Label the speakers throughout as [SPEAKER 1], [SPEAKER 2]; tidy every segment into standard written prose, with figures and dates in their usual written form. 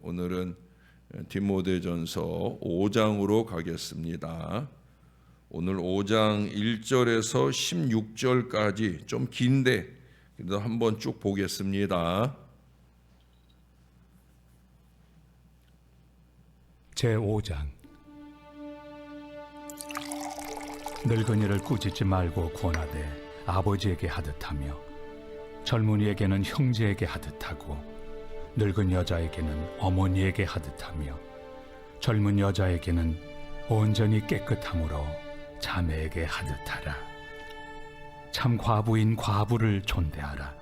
[SPEAKER 1] 오늘은 디모데전서 5장으로 가겠습니다. 오늘 5장 1절에서 16절까지 좀 긴데 그래도 한번 쭉 보겠습니다.
[SPEAKER 2] 제5장. 늙은이를 꾸짖지 말고 권하되 아버지에게 하듯하며 젊은이에게는 형제에게 하듯하고 늙은 여자에게는 어머니에게 하듯하며 젊은 여자에게는 온전히 깨끗함으로 자매에게 하듯하라. 참 과부인 과부를 존대하라.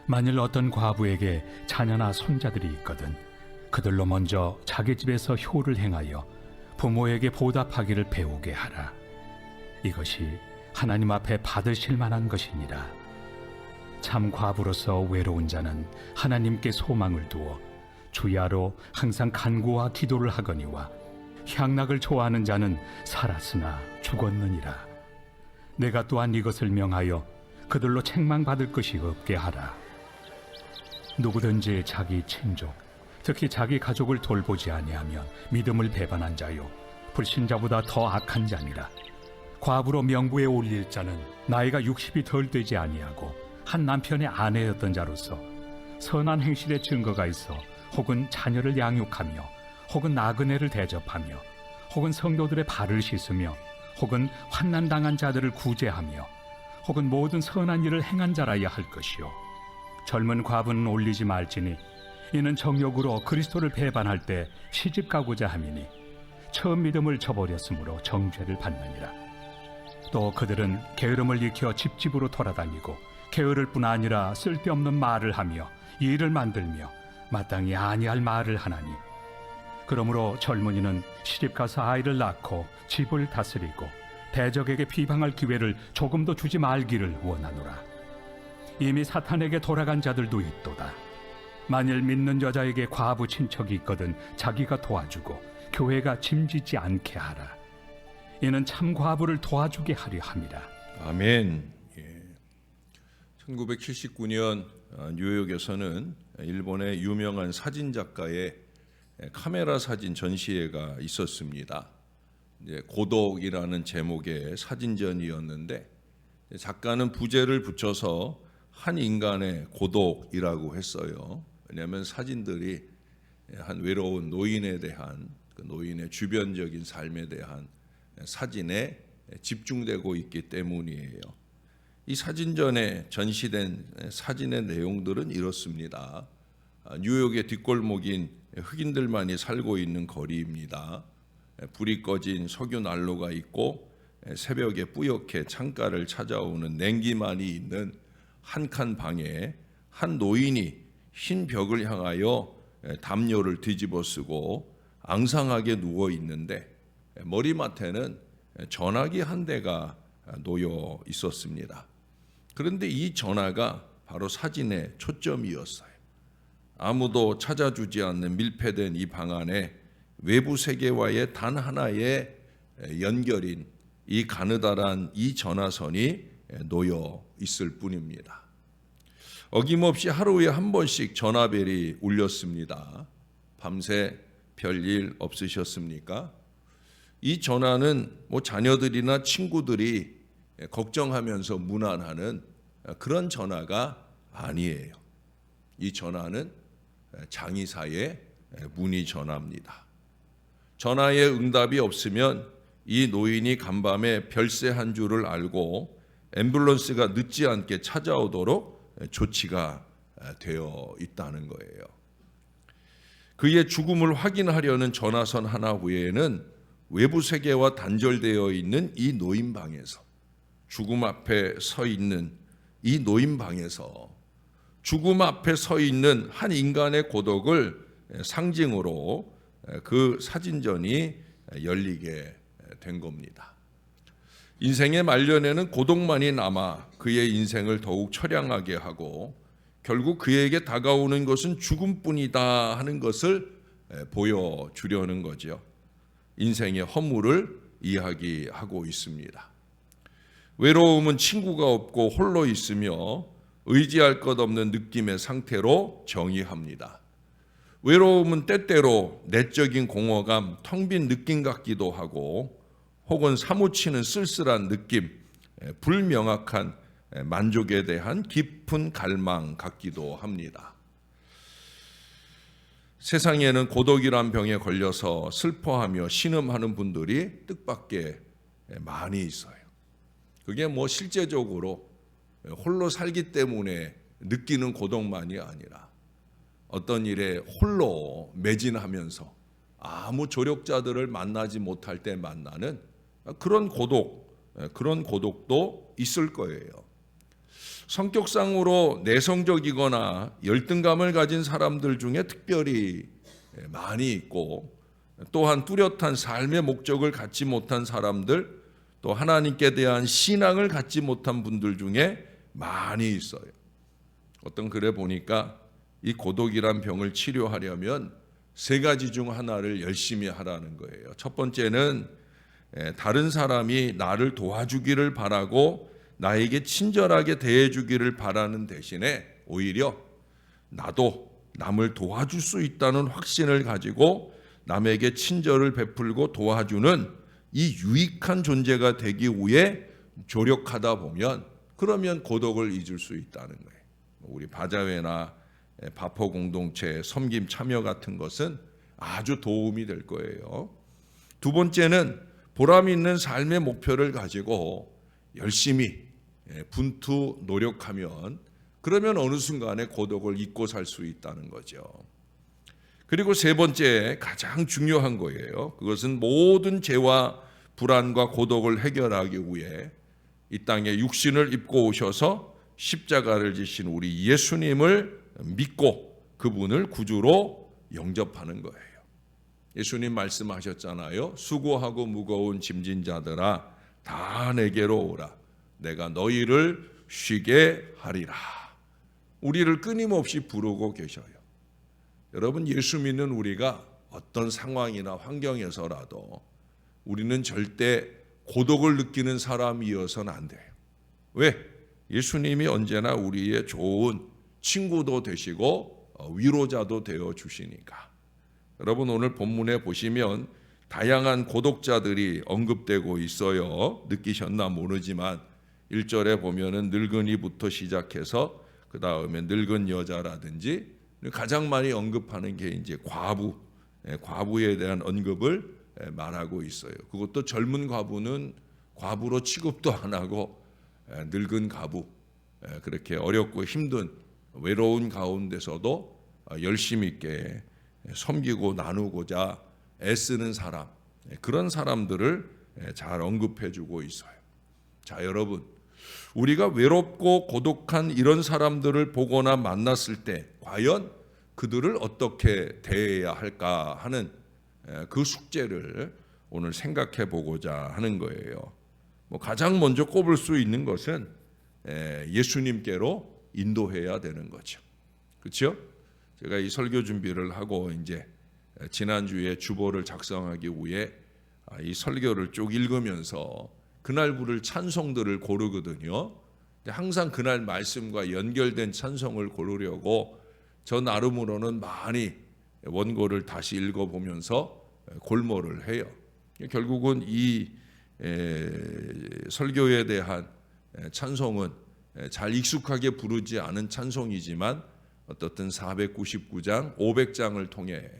[SPEAKER 2] 만일 어떤 과부에게 자녀나 손자들이 있거든 그들로 먼저 자기 집에서 효를 행하여 부모에게 보답하기를 배우게 하라. 이것이 하나님 앞에 받으실 만한 것이니라. 참 과부로서 외로운 자는 하나님께 소망을 두어 주야로 항상 간구와 기도를 하거니와 향락을 좋아하는 자는 살았으나 죽었느니라. 내가 또한 이것을 명하여 그들로 책망받을 것이 없게 하라. 누구든지 자기 친족, 특히 자기 가족을 돌보지 아니하면 믿음을 배반한 자요 불신자보다 더 악한 자니라. 과부로 명부에 올릴 자는 나이가 60이 덜 되지 아니하고 한 남편의 아내였던 자로서 선한 행실의 증거가 있어 혹은 자녀를 양육하며 혹은 나그네를 대접하며 혹은 성도들의 발을 씻으며 혹은 환난당한 자들을 구제하며 혹은 모든 선한 일을 행한 자라야 할 것이요 젊은 과부는 올리지 말지니 이는 정욕으로 그리스도를 배반할 때 시집 가고자 함이니 처음 믿음을 저버렸으므로 정죄를 받느니라. 또 그들은 게으름을 익혀 집집으로 돌아다니고 게으를 뿐 아니라 쓸데없는 말을 하며 일을 만들며 마땅히 아니할 말을 하나니 그러므로 젊은이는 시집가서 아이를 낳고 집을 다스리고 대적에게 비방할 기회를 조금도 주지 말기를 원하노라. 이미 사탄에게 돌아간 자들도 있도다. 만일 믿는 여자에게 과부 친척이 있거든 자기가 도와주고 교회가 짐지지 않게 하라. 이는 참 과부를 도와주게 하려 함이라.
[SPEAKER 1] 아멘. 1979년 뉴욕에서는 일본의 유명한 사진작가의 카메라 사진 전시회가 있었습니다. 고독이라는 제목의 사진전이었는데 작가는 부제를 붙여서 한 인간의 고독이라고 했어요. 왜냐하면 사진들이 한 외로운 노인에 대한 그 노인의 주변적인 삶에 대한 사진에 집중되고 있기 때문이에요. 이 사진전에 전시된 사진의 내용들은 이렇습니다. 뉴욕의 뒷골목인 흑인들만이 살고 있는 거리입니다. 불이 꺼진 석유 난로가 있고 새벽에 뿌옇게 창가를 찾아오는 냉기만이 있는 한 칸 방에 한 노인이 흰 벽을 향하여 담요를 뒤집어 쓰고 앙상하게 누워 있는데 머리맡에는 전화기 한 대가 놓여 있었습니다. 그런데 이 전화가 바로 사진의 초점이었어요. 아무도 찾아주지 않는 밀폐된 이 방 안에 외부 세계와의 단 하나의 연결인 이 가느다란 이 전화선이 놓여 있을 뿐입니다. 어김없이 하루에 한 번씩 전화벨이 울렸습니다. 밤새 별일 없으셨습니까? 이 전화는 자녀들이나 친구들이 걱정하면서 무난하는 그런 전화가 아니에요. 이 전화는 장의사의 문의 전화입니다. 전화에 응답이 없으면 이 노인이 간밤에 별세 한 줄을 알고 앰뷸런스가 늦지 않게 찾아오도록 조치가 되어 있다는 거예요. 그의 죽음을 확인하려는 전화선 하나 외에는 외부 세계와 단절되어 있는 이 노인방에서 죽음 앞에 서 있는 이 노인방에서 죽음 앞에 서 있는 한 인간의 고독을 상징으로 그 사진전이 열리게 된 겁니다. 인생의 말년에는 고독만이 남아 그의 인생을 더욱 처량하게 하고 결국 그에게 다가오는 것은 죽음뿐이다 하는 것을 보여주려는 거죠. 인생의 허물을 이야기하고 있습니다. 외로움은 친구가 없고 홀로 있으며 의지할 것 없는 느낌의 상태로 정의합니다. 외로움은 때때로 내적인 공허감, 텅 빈 느낌 같기도 하고 혹은 사무치는 쓸쓸한 느낌, 불명확한 만족에 대한 깊은 갈망 같기도 합니다. 세상에는 고독이란 병에 걸려서 슬퍼하며 신음하는 분들이 뜻밖의 많이 있어요. 그게 뭐 실제적으로 홀로 살기 때문에 느끼는 고독만이 아니라 어떤 일에 홀로 매진하면서 아무 조력자들을 만나지 못할 때 만나는 그런 고독도 있을 거예요. 성격상으로 내성적이거나 열등감을 가진 사람들 중에 특별히 많이 있고, 또한 뚜렷한 삶의 목적을 갖지 못한 사람들, 또 하나님께 대한 신앙을 갖지 못한 분들 중에 많이 있어요. 어떤 글에 보니까 이 고독이란 병을 치료하려면 세 가지 중 하나를 열심히 하라는 거예요. 첫 번째는 다른 사람이 나를 도와주기를 바라고 나에게 친절하게 대해주기를 바라는 대신에 오히려 나도 남을 도와줄 수 있다는 확신을 가지고 남에게 친절을 베풀고 도와주는 이 유익한 존재가 되기 위해 조력하다 보면 그러면 고독을 잊을 수 있다는 거예요. 우리 바자회나 바포 공동체, 섬김 참여 같은 것은 아주 도움이 될 거예요. 두 번째는 보람 있는 삶의 목표를 가지고 열심히 분투 노력하면 그러면 어느 순간에 고독을 잊고 살 수 있다는 거죠. 그리고 세 번째, 가장 중요한 거예요. 그것은 모든 죄와 불안과 고독을 해결하기 위해 이 땅에 육신을 입고 오셔서 십자가를 지신 우리 예수님을 믿고 그분을 구주로 영접하는 거예요. 예수님 말씀하셨잖아요. 수고하고 무거운 짐진 자들아 다 내게로 오라. 내가 너희를 쉬게 하리라. 우리를 끊임없이 부르고 계셔요. 여러분, 예수 믿는 우리가 어떤 상황이나 환경에서라도 우리는 절대 고독을 느끼는 사람이어서는 안 돼요. 왜? 예수님이 언제나 우리의 좋은 친구도 되시고 위로자도 되어 주시니까. 여러분, 오늘 본문에 보시면 다양한 고독자들이 언급되고 있어요. 느끼셨나 모르지만 1절에 보면은 늙은이부터 시작해서 그 다음에 늙은 여자라든지 가장 많이 언급하는 게 이제 과부에 대한 언급을 말하고 있어요. 그것도 젊은 과부는 과부로 취급도 안 하고 늙은 과부, 그렇게 어렵고 힘든 외로운 가운데서도 열심히 있게 섬기고 나누고자 애쓰는 사람, 그런 사람들을 잘 언급해주고 있어요. 자, 여러분, 우리가 외롭고 고독한 이런 사람들을 보거나 만났을 때 과연 그들을 어떻게 대해야 할까 하는 그 숙제를 오늘 생각해 보고자 하는 거예요. 가장 먼저 꼽을 수 있는 것은 예수님께로 인도해야 되는 거죠. 그렇죠? 제가 이 설교 준비를 하고 이제 지난주에 주보를 작성하기 위해 이 설교를 쭉 읽으면서 그날 부를 찬송들을 고르거든요. 항상 그날 말씀과 연결된 찬송을 고르려고 저 나름으로는 많이 원고를 다시 읽어보면서 골몰을 해요. 결국은 이 설교에 대한 찬송은 잘 익숙하게 부르지 않은 찬송이지만 어떻든 499장, 500장을 통해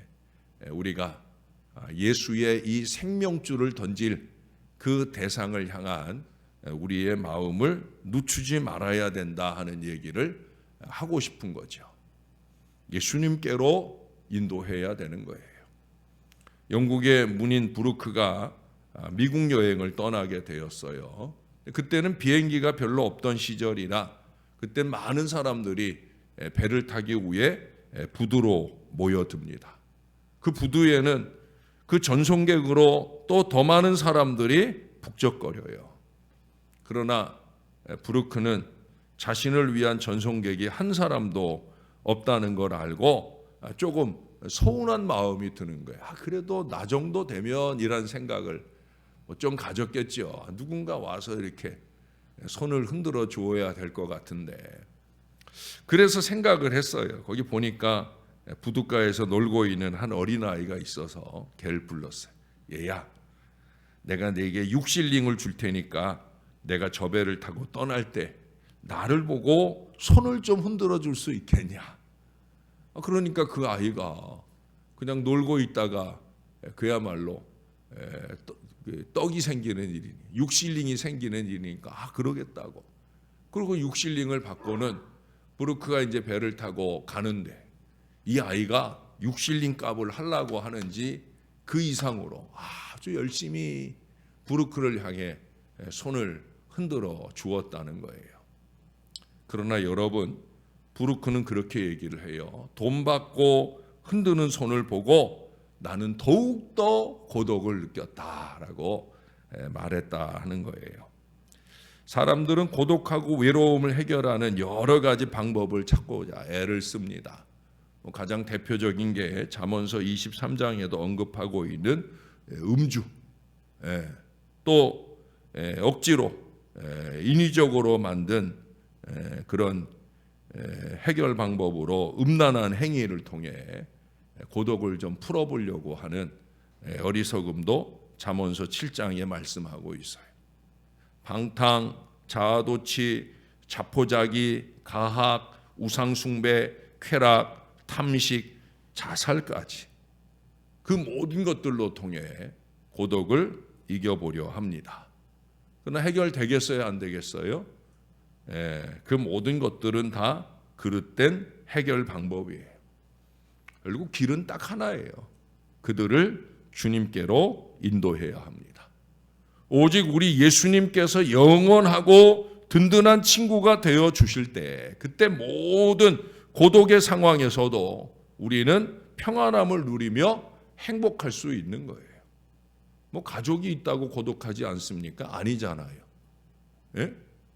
[SPEAKER 1] 우리가 예수의 이 생명줄을 던질 그 대상을 향한 우리의 마음을 늦추지 말아야 된다 하는 얘기를 하고 싶은 거죠. 예수님께로 인도해야 되는 거예요. 영국의 문인 브루크가 미국 여행을 떠나게 되었어요. 그때는 비행기가 별로 없던 시절이라 그때 많은 사람들이 배를 타기 위해 부두로 모여듭니다. 그 부두에는 그 전송객으로 또 더 많은 사람들이 북적거려요. 그러나 브루크는 자신을 위한 전송객이 한 사람도 없다는 걸 알고 조금 서운한 마음이 드는 거예요. 그래도 나 정도 되면 이란 생각을 좀 가졌겠죠. 누군가 와서 이렇게 손을 흔들어 주어야 될 것 같은데. 그래서 생각을 했어요. 거기 보니까 부둣가에서 놀고 있는 한 어린아이가 있어서 걔를 불렀어요. 얘야, 내가 네게 6실링을 줄 테니까 내가 저 배를 타고 떠날 때 나를 보고 손을 좀 흔들어 줄 수 있겠냐. 그러니까 그 아이가 그냥 놀고 있다가 그야말로 떡이 생기는 일이니 6실링이 생기는 일이니까 그러겠다고. 그리고 6실링을 받고는 부르크가 이제 배를 타고 가는데 이 아이가 6실링 값을 하려고 하는지 그 이상으로 아주 열심히 부르크를 향해 손을 흔들어 주었다는 거예요. 그러나 여러분, 부르크는 그렇게 얘기를 해요. 돈 받고 흔드는 손을 보고 나는 더욱더 고독을 느꼈다라고 말했다 하는 거예요. 사람들은 고독하고 외로움을 해결하는 여러 가지 방법을 찾고자 애를 씁니다. 가장 대표적인 게 잠언서 23장에도 언급하고 있는 음주, 또 억지로 인위적으로 만든 그런 해결 방법으로 음란한 행위를 통해 고독을 좀 풀어보려고 하는 어리석음도 잠언서 7장에 말씀하고 있어요. 방탕, 자아도취, 자포자기, 가학, 우상숭배, 쾌락, 탐식, 자살까지 그 모든 것들로 통해 고독을 이겨보려 합니다. 그러나 해결되겠어요? 안 되겠어요? 그 모든 것들은 다 그릇된 해결 방법이에요. 결국 길은 딱 하나예요. 그들을 주님께로 인도해야 합니다. 오직 우리 예수님께서 영원하고 든든한 친구가 되어 주실 때 그때 모든 고독의 상황에서도 우리는 평안함을 누리며 행복할 수 있는 거예요. 가족이 있다고 고독하지 않습니까? 아니잖아요.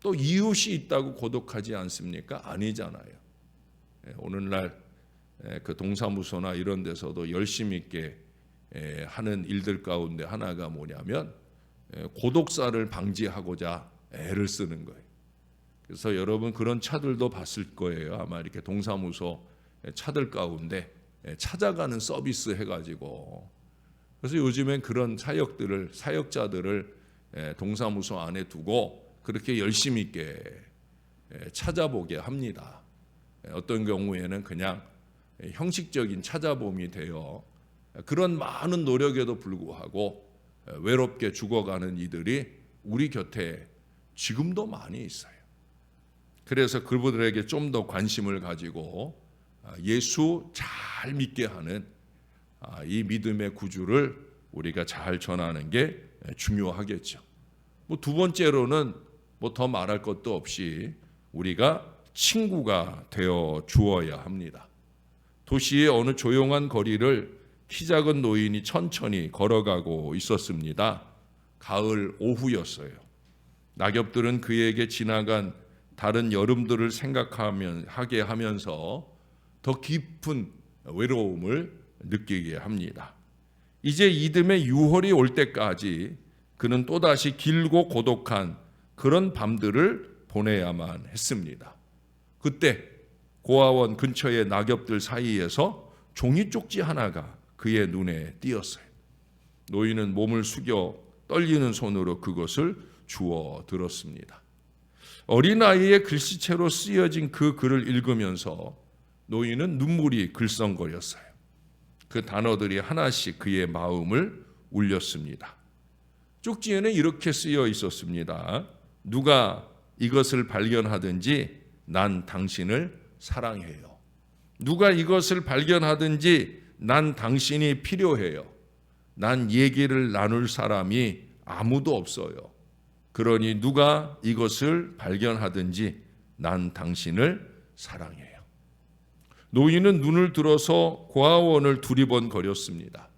[SPEAKER 1] 또 이웃이 있다고 고독하지 않습니까? 아니잖아요. 오늘날 그 동사무소나 이런 데서도 열심히 있게 하는 일들 가운데 하나가 뭐냐면 고독사를 방지하고자 애를 쓰는 거예요. 그래서 여러분 그런 차들도 봤을 거예요. 아마 이렇게 동사무소 차들 가운데 찾아가는 서비스 해가지고, 그래서 요즘엔 그런 사역자들을 동사무소 안에 두고 그렇게 열심히 있게 찾아보게 합니다. 어떤 경우에는 그냥 형식적인 찾아봄이 되어 그런 많은 노력에도 불구하고 외롭게 죽어가는 이들이 우리 곁에 지금도 많이 있어요. 그래서 그분들에게 좀 더 관심을 가지고 예수 잘 믿게 하는 이 믿음의 구주를 우리가 잘 전하는 게 중요하겠죠. 두 번째로는 더 말할 것도 없이 우리가 친구가 되어 주어야 합니다. 도시의 어느 조용한 거리를 키 작은 노인이 천천히 걸어가고 있었습니다. 가을 오후였어요. 낙엽들은 그에게 지나간 다른 여름들을 생각하게 하면서 더 깊은 외로움을 느끼게 합니다. 이제 이듬해 6월이 올 때까지 그는 또다시 길고 고독한 그런 밤들을 보내야만 했습니다. 그때 고아원 근처의 낙엽들 사이에서 종이 쪽지 하나가 그의 눈에 띄었어요. 노인은 몸을 숙여 떨리는 손으로 그것을 주워 들었습니다. 어린아이의 글씨체로 쓰여진 그 글을 읽으면서 노인은 눈물이 글썽거렸어요. 그 단어들이 하나씩 그의 마음을 울렸습니다. 쪽지에는 이렇게 쓰여 있었습니다. 누가 이것을 발견하든지 난 당신을 사랑해요. 누가 이것을 발견하든지 난 당신이 필요해요. 난 얘기를 나눌 사람이 아무도 없어요. 그러니 누가 이것을 발견하든지 난 당신을 사랑해요. 노인은 눈을 들어서 고아원을 두리번거렸습니다.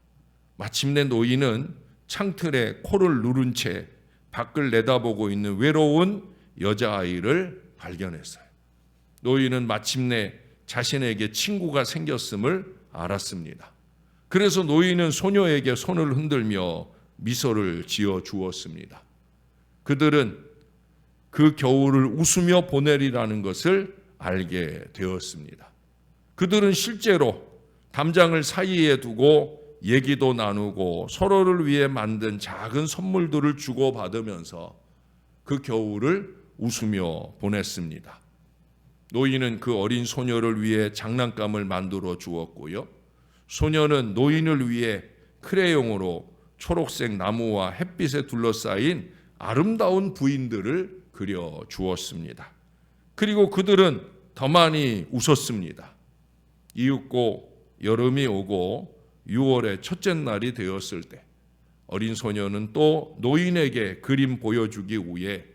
[SPEAKER 1] 마침내 노인은 창틀에 코를 누른 채 밖을 내다보고 있는 외로운 여자아이를 발견했어요. 노인은 마침내 자신에게 친구가 생겼음을 알았습니다. 그래서 노인은 소녀에게 손을 흔들며 미소를 지어 주었습니다. 그들은 그 겨울을 웃으며 보내리라는 것을 알게 되었습니다. 그들은 실제로 담장을 사이에 두고 얘기도 나누고 서로를 위해 만든 작은 선물들을 주고받으면서 그 겨울을 웃으며 보냈습니다. 노인은 그 어린 소녀를 위해 장난감을 만들어 주었고요. 소녀는 노인을 위해 크레용으로 초록색 나무와 햇빛에 둘러싸인 아름다운 부인들을 그려 주었습니다. 그리고 그들은 더 많이 웃었습니다. 이윽고 여름이 오고 6월의 첫째 날이 되었을 때 어린 소녀는 또 노인에게 그림 보여주기 위해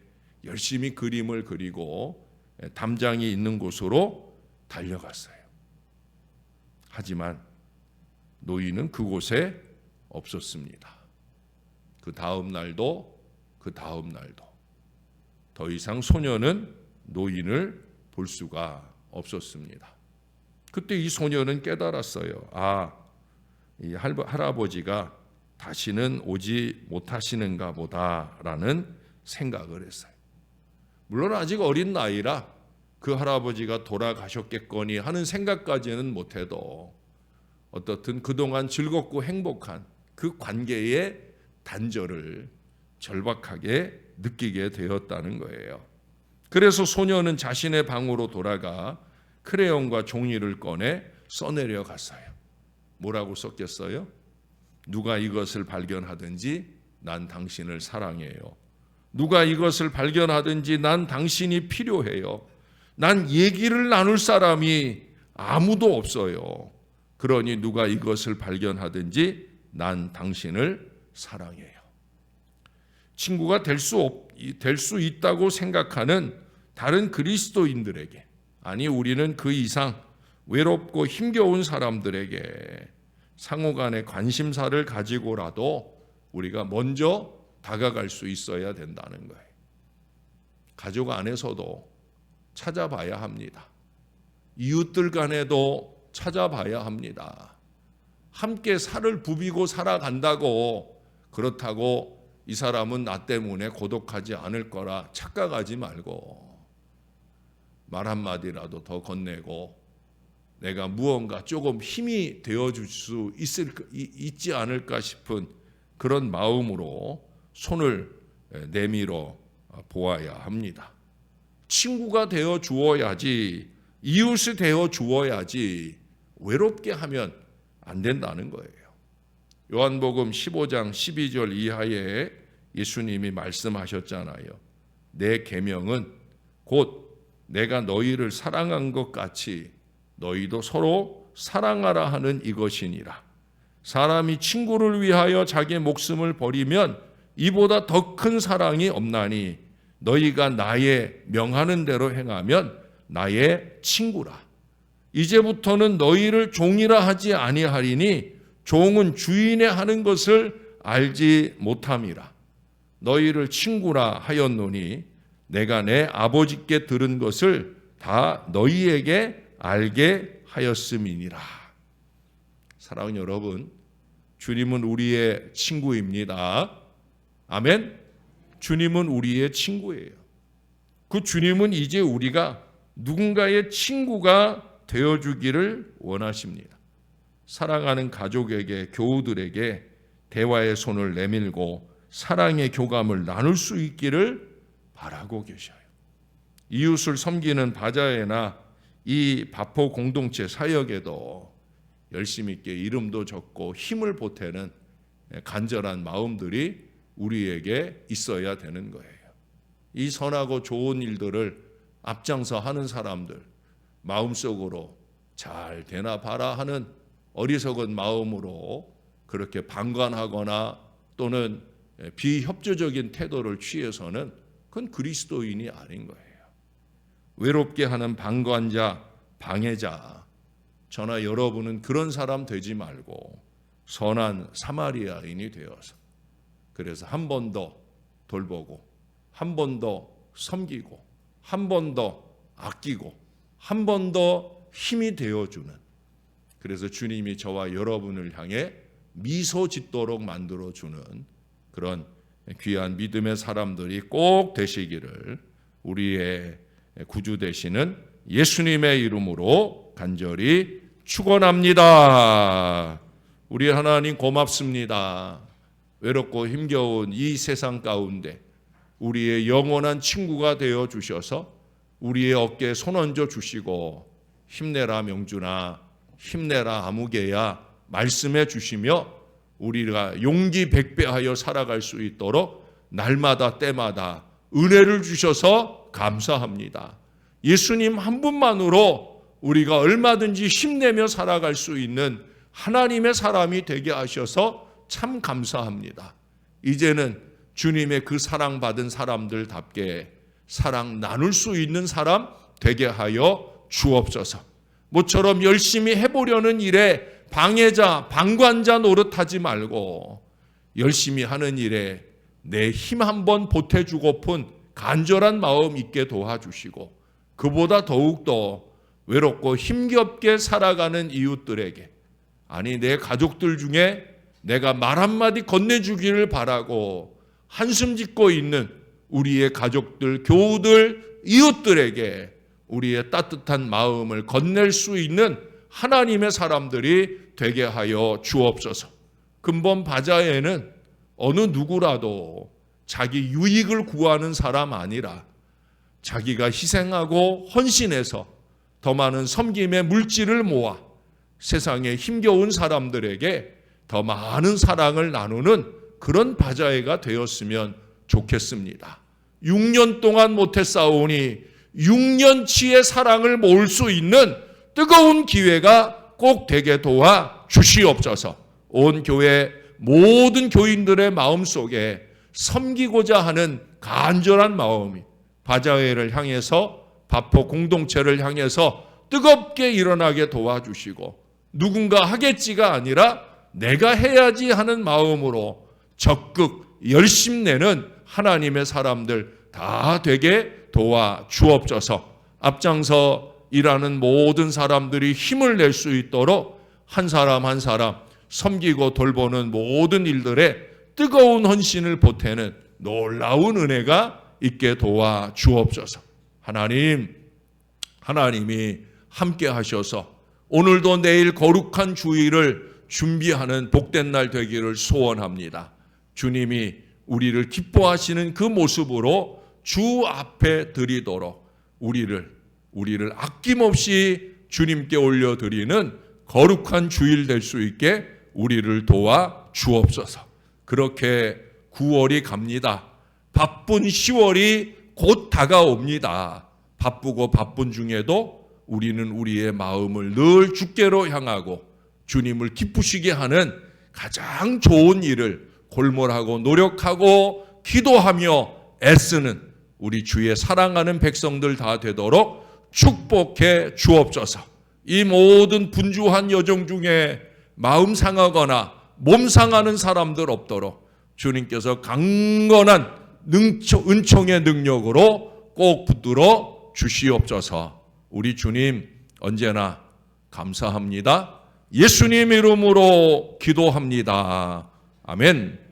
[SPEAKER 1] 열심히 그림을 그리고 담장이 있는 곳으로 달려갔어요. 하지만 노인은 그곳에 없었습니다. 그 다음 날도 더 이상 소녀는 노인을 볼 수가 없었습니다. 그때 이 소녀는 깨달았어요. 이 할아버지가 다시는 오지 못하시는가 보다라는 생각을 했어요. 물론 아직 어린 나이라 그 할아버지가 돌아가셨겠거니 하는 생각까지는 못해도 어떻든 그동안 즐겁고 행복한 그 관계의 단절을 절박하게 느끼게 되었다는 거예요. 그래서 소녀는 자신의 방으로 돌아가 크레용과 종이를 꺼내 써내려 갔어요. 뭐라고 썼겠어요? 누가 이것을 발견하든지 난 당신을 사랑해요. 누가 이것을 발견하든지 난 당신이 필요해요. 난 얘기를 나눌 사람이 아무도 없어요. 그러니 누가 이것을 발견하든지 난 당신을 사랑해요. 친구가 될 수 있다고 생각하는 다른 그리스도인들에게, 아니 우리는 그 이상 외롭고 힘겨운 사람들에게 상호간의 관심사를 가지고라도 우리가 먼저 다가갈 수 있어야 된다는 거예요. 가족 안에서도 찾아봐야 합니다. 이웃들 간에도 찾아봐야 합니다. 함께 살을 부비고 살아간다고 그렇다고 이 사람은 나 때문에 고독하지 않을 거라 착각하지 말고 말 한마디라도 더 건네고 내가 무언가 조금 힘이 되어줄 수 있지 않을까 싶은 그런 마음으로 손을 내밀어 보아야 합니다. 친구가 되어 주어야지, 이웃이 되어 주어야지 외롭게 하면 안 된다는 거예요. 요한복음 15장 12절 이하에 예수님이 말씀하셨잖아요. 내 계명은 곧 내가 너희를 사랑한 것 같이 너희도 서로 사랑하라 하는 이것이니라. 사람이 친구를 위하여 자기 목숨을 버리면 이보다 더 큰 사랑이 없나니 너희가 나의 명하는 대로 행하면 나의 친구라. 이제부터는 너희를 종이라 하지 아니하리니 종은 주인의 하는 것을 알지 못함이라. 너희를 친구라 하였노니 내가 내 아버지께 들은 것을 다 너희에게 알게 하였음이니라. 사랑하는 여러분, 주님은 우리의 친구입니다. 아멘. 주님은 우리의 친구예요. 그 주님은 이제 우리가 누군가의 친구가 되어주기를 원하십니다. 사랑하는 가족에게, 교우들에게 대화의 손을 내밀고 사랑의 교감을 나눌 수 있기를 바라고 계셔요. 이웃을 섬기는 바자회나 이 바포 공동체 사역에도 열심 있게 이름도 적고 힘을 보태는 간절한 마음들이 우리에게 있어야 되는 거예요. 이 선하고 좋은 일들을 앞장서 하는 사람들, 마음속으로 잘 되나 봐라 하는 어리석은 마음으로 그렇게 방관하거나 또는 비협조적인 태도를 취해서는 그건 그리스도인이 아닌 거예요. 외롭게 하는 방관자, 방해자, 저나 여러분은 그런 사람 되지 말고 선한 사마리아인이 되어서 그래서 한 번 더 돌보고 한 번 더 섬기고 한 번 더 아끼고 한 번 더 힘이 되어주는, 그래서 주님이 저와 여러분을 향해 미소 짓도록 만들어주는 그런 귀한 믿음의 사람들이 꼭 되시기를 우리의 구주 되시는 예수님의 이름으로 간절히 축원합니다. 우리 하나님 고맙습니다. 외롭고 힘겨운 이 세상 가운데 우리의 영원한 친구가 되어 주셔서 우리의 어깨에 손 얹어 주시고 힘내라 명준아, 힘내라 아무개야 말씀해 주시며 우리가 용기 백배하여 살아갈 수 있도록 날마다 때마다 은혜를 주셔서 감사합니다. 예수님 한 분만으로 우리가 얼마든지 힘내며 살아갈 수 있는 하나님의 사람이 되게 하셔서 참 감사합니다. 이제는 주님의 그 사랑받은 사람들답게 사랑 나눌 수 있는 사람 되게 하여 주옵소서. 모처럼 열심히 해보려는 일에 방해자, 방관자 노릇하지 말고 열심히 하는 일에 내 힘 한번 보태주고픈 간절한 마음 있게 도와주시고 그보다 더욱더 외롭고 힘겹게 살아가는 이웃들에게, 아니 내 가족들 중에 내가 말 한마디 건네주기를 바라고 한숨 짓고 있는 우리의 가족들, 교우들, 이웃들에게 우리의 따뜻한 마음을 건넬 수 있는 하나님의 사람들이 되게 하여 주옵소서. 근본 바자에는 어느 누구라도 자기 유익을 구하는 사람 아니라 자기가 희생하고 헌신해서 더 많은 섬김의 물질을 모아 세상에 힘겨운 사람들에게 더 많은 사랑을 나누는 그런 바자회가 되었으면 좋겠습니다. 6년 동안 못했사오니 6년치의 사랑을 모을 수 있는 뜨거운 기회가 꼭 되게 도와 주시옵소서. 온 교회 모든 교인들의 마음속에 섬기고자 하는 간절한 마음이 바자회를 향해서, 바포 공동체를 향해서 뜨겁게 일어나게 도와주시고 누군가 하겠지가 아니라 내가 해야지 하는 마음으로 적극 열심내는 하나님의 사람들 다 되게 도와주옵소서. 앞장서 일하는 모든 사람들이 힘을 낼 수 있도록 한 사람 한 사람 섬기고 돌보는 모든 일들에 뜨거운 헌신을 보태는 놀라운 은혜가 있게 도와주옵소서. 하나님이 함께 하셔서 오늘도 내일 거룩한 주일을 준비하는 복된 날 되기를 소원합니다. 주님이 우리를 기뻐하시는 그 모습으로 주 앞에 드리도록 우리를 아낌없이 주님께 올려드리는 거룩한 주일 될 수 있게 우리를 도와 주옵소서. 그렇게 9월이 갑니다. 바쁜 10월이 곧 다가옵니다. 바쁘고 바쁜 중에도 우리는 우리의 마음을 늘 주께로 향하고 주님을 기쁘시게 하는 가장 좋은 일을 골몰하고 노력하고 기도하며 애쓰는 우리 주의 사랑하는 백성들 다 되도록 축복해 주옵소서. 이 모든 분주한 여정 중에 마음 상하거나 몸 상하는 사람들 없도록 주님께서 강건한 은총의 능력으로 꼭 붙들어 주시옵소서. 우리 주님 언제나 감사합니다. 예수님 이름으로 기도합니다. 아멘.